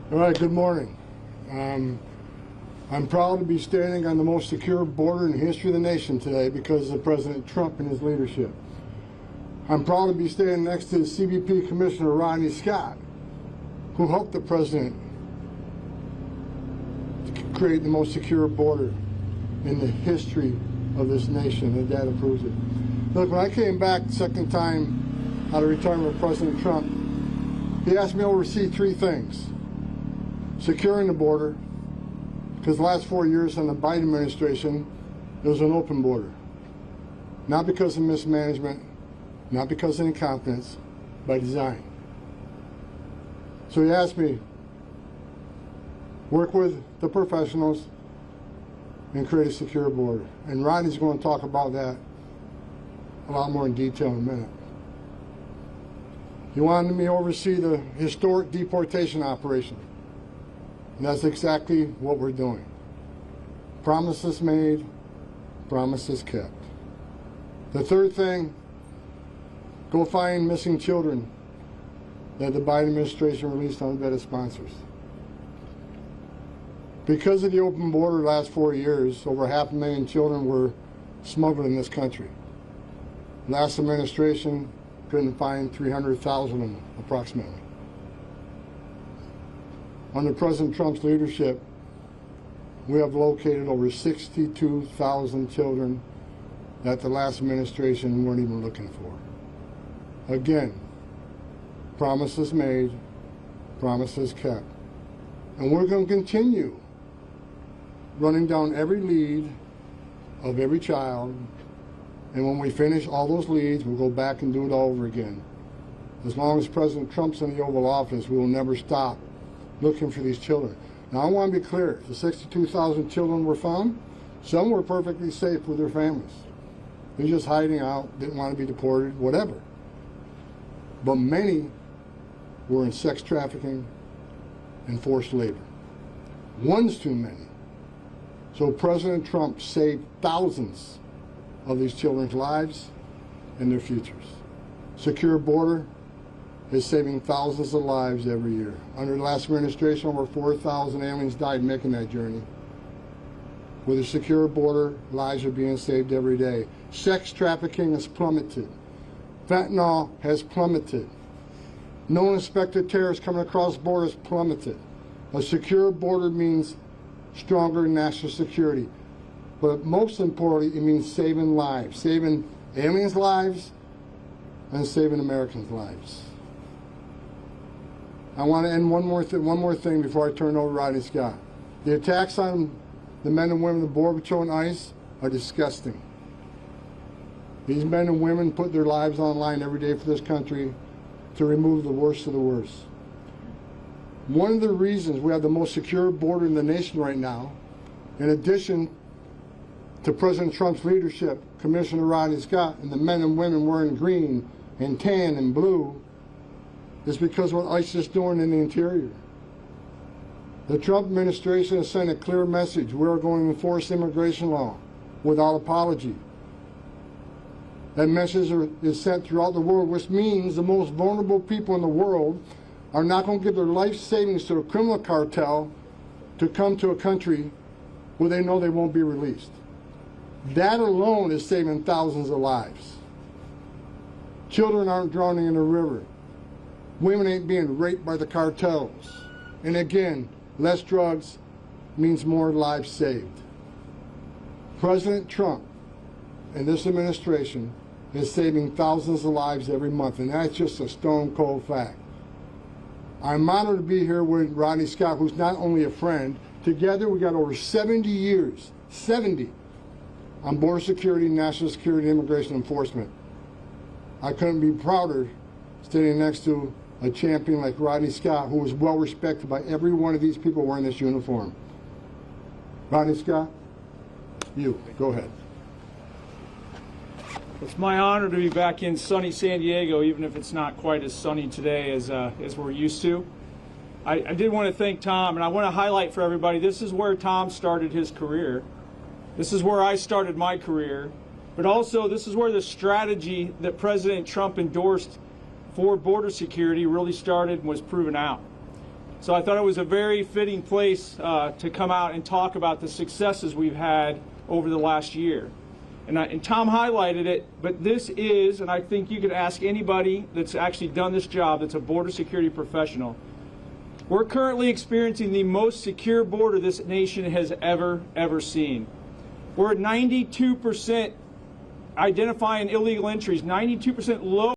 All right, good morning. I'm proud to be standing on the most secure border in the history of the nation today because of President Trump and his leadership. I'm proud to be standing next to CBP Commissioner Rodney who helped the president to create the most secure border in the history of this nation, and data proves it. Look, when I came back the second time out of retirement with President Trump, he asked me to oversee three things. Securing the border, because the last 4 years under the Biden administration, there was an open border. Not because of mismanagement, not because of incompetence, by design. So he asked me, work with the professionals and create a secure border. And Rodney's going to talk about that a lot more in detail in a minute. He wanted me to oversee the historic deportation operation. And that's exactly what we're doing. Promises made, promises kept. The third thing, go find missing children that the Biden administration released unvetted sponsors. Because of the open border the last 4 years, over 500,000 children were smuggled in this country. Last administration couldn't find 300,000 of them, approximately. Under President Trump's leadership, we have located over 62,000 children that the last administration weren't even looking for. Again, promises made, promises kept. And we're going to continue running down every lead of every child, and when we finish all those leads, we'll go back and do it all over again. As long as President Trump's in the Oval Office, we will never stop looking for these children. Now, I want to be clear. The 62,000 children were found. Some were perfectly safe with their families. They're just hiding out, didn't want to be deported, whatever. But many were in sex trafficking and forced labor. One's too many. So President Trump saved thousands of these children's lives and their futures. Secure border is saving thousands of lives every year. Under the last administration, over 4,000 aliens died making that journey. With a secure border, lives are being saved every day. Sex trafficking has plummeted. Fentanyl has plummeted. No inspected terrorists coming across borders plummeted. A secure border means stronger national security. But most importantly, it means saving lives. Saving aliens' lives and saving Americans' lives. I want to end one more thing before I turn it over to Rodney Scott. The attacks on the men and women of the Border Patrol and ICE are disgusting. These men and women put their lives on the line every day for this country to remove the worst of the worst. One of the reasons we have the most secure border in the nation right now, in addition to President Trump's leadership, Commissioner Rodney Scott, and the men and women wearing green and tan and blue, is because of what ICE is doing in the interior. The Trump administration has sent a clear message. We are going to enforce immigration law without apology. That message is sent throughout the world, which means the most vulnerable people in the world are not going to give their life savings to a criminal cartel to come to a country where they know they won't be released. That alone is saving thousands of lives. Children aren't drowning in the river. Women ain't being raped by the cartels. And again, less drugs means more lives saved. President Trump and this administration is saving thousands of lives every month, and that's just a stone cold fact. I'm honored to be here with Rodney Scott, who's not only a friend. Together we got over 70 years, 70, on border security, national security, and immigration enforcement. I couldn't be prouder standing next to a champion like Rodney Scott, who is well respected by every one of these people wearing this uniform. Rodney Scott, you, go ahead. It's my honor to be back in sunny San Diego, even if it's not quite as sunny today as we're used to. I did want to thank Tom, and I want to highlight for everybody, this is where Tom started his career. This is where I started my career. But also, this is where the strategy that President Trump endorsed for border security really started and was proven out. So I thought it was a very fitting place to come out and talk about the successes we've had over the last year. And Tom highlighted it, but this is, and I think you could ask anybody that's actually done this job that's a border security professional, we're currently experiencing the most secure border this nation has ever seen. We're at 92% identifying illegal entries, 92% low.